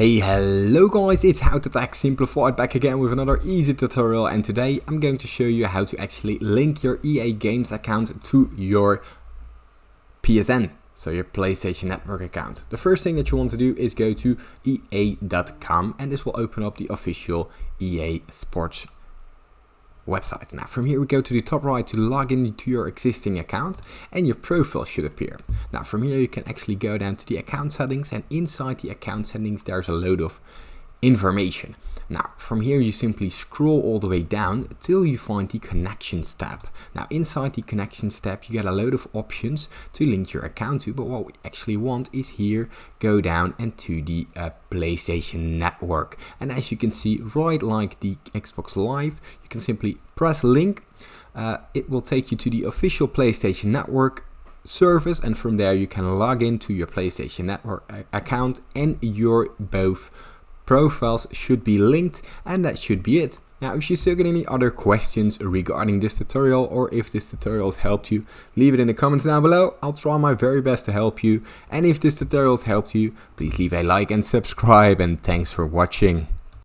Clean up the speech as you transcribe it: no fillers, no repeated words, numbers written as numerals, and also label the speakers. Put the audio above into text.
Speaker 1: Hello guys, it's How to Tech Simplified back again with another easy tutorial, and today I'm going to show you how to actually link your EA Games account to your PSN, so your PlayStation Network account. The first thing that you want to do is go to ea.com, and this will open up the official EA Sports website. Now from here we go to the top right to log into your existing account, and your profile should appear. Now from here you can actually go down to the account settings, and inside the account settings there's a load of information. Now from here you simply scroll all the way down till you find the connections tab. Now inside the connections tab you get a load of options to link your account to, but what we actually want is here, go down and to the PlayStation Network. And as you can see, right like the Xbox Live, you can simply press link. It will take you to the official PlayStation Network service, and from there you can log into your PlayStation Network account, and your both profiles should be linked, and that should be it. Now if you still get any other questions regarding this tutorial, or if this tutorial has helped you, leave it in the comments down below. I'll try my very best to help you, and if this tutorial has helped you, please leave a like and subscribe, and thanks for watching.